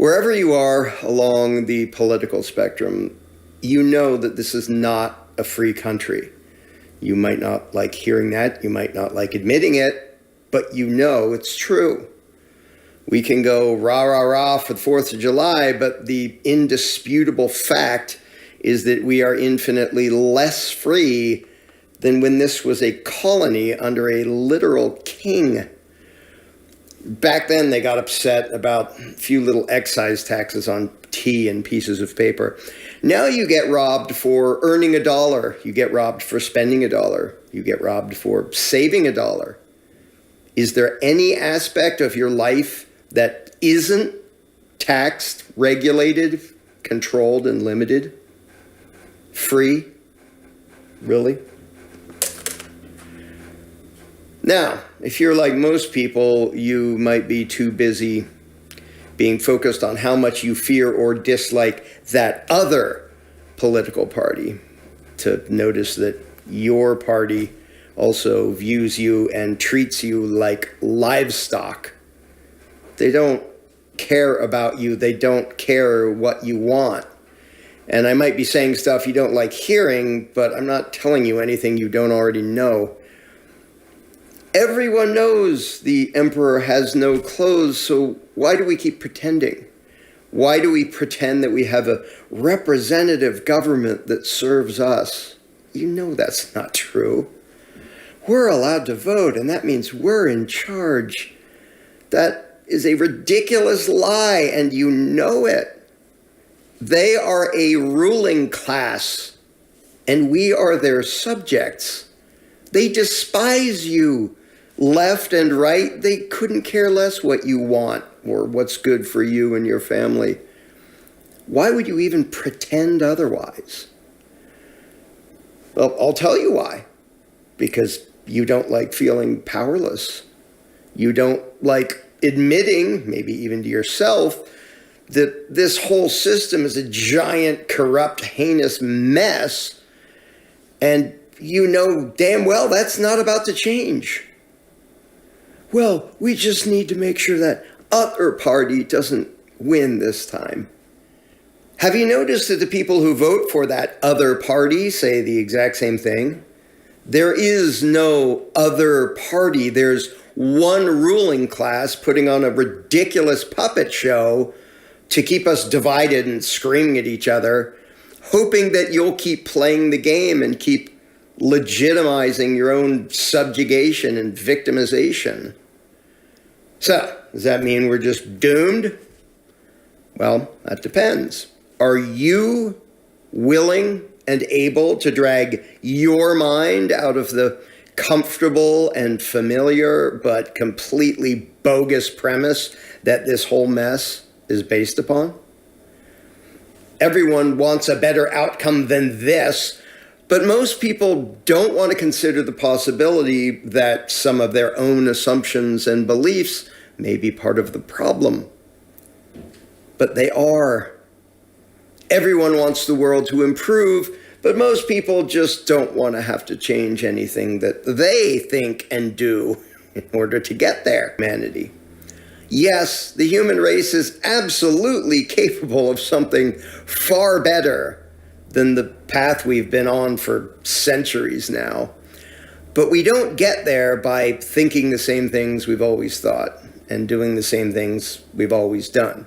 Wherever you are along the political spectrum, you know that this is not a free country. You might not like hearing that, you might not like admitting it, but you know it's true. We can go rah, rah, rah for the 4th of July, but the indisputable fact is that we are infinitely less free than when this was a colony under a literal king. Back then, they got upset about a few little excise taxes on tea and pieces of paper. Now you get robbed for earning $1. You get robbed for spending $1. You get robbed for saving $1. Is there any aspect of your life that isn't taxed, regulated, controlled, and limited? Free? Really? Now, if you're like most people, you might be too busy being focused on how much you fear or dislike that other political party to notice that your party also views you and treats you like livestock. They don't care about you. They don't care what you want. And I might be saying stuff you don't like hearing, but I'm not telling you anything you don't already know. Everyone knows the emperor has no clothes, so why do we keep pretending? Why do we pretend that we have a representative government that serves us? You know that's not true. We're allowed to vote, and that means we're in charge. That is a ridiculous lie, and you know it. They are a ruling class, and we are their subjects. They despise you. Left and right, they couldn't care less what you want or what's good for you and your family. Why would you even pretend otherwise? Well, I'll tell you why. Because you don't like feeling powerless. You don't like admitting, maybe even to yourself, that this whole system is a giant, corrupt, heinous mess, and you know damn well that's not about to change. Well, we just need to make sure that other party doesn't win this time. Have you noticed that the people who vote for that other party say the exact same thing? There is no other party. There's one ruling class putting on a ridiculous puppet show to keep us divided and screaming at each other, hoping that you'll keep playing the game and keep legitimizing your own subjugation and victimization. So, does that mean we're just doomed? Well, that depends. Are you willing and able to drag your mind out of the comfortable and familiar but completely bogus premise that this whole mess is based upon? Everyone wants a better outcome than this, but most people don't want to consider the possibility that some of their own assumptions and beliefs may be part of the problem. But they are. Everyone wants the world to improve, but most people just don't want to have to change anything that they think and do in order to get there. Humanity. Yes, the human race is absolutely capable of something far better than the path we've been on for centuries now. But we don't get there by thinking the same things we've always thought and doing the same things we've always done.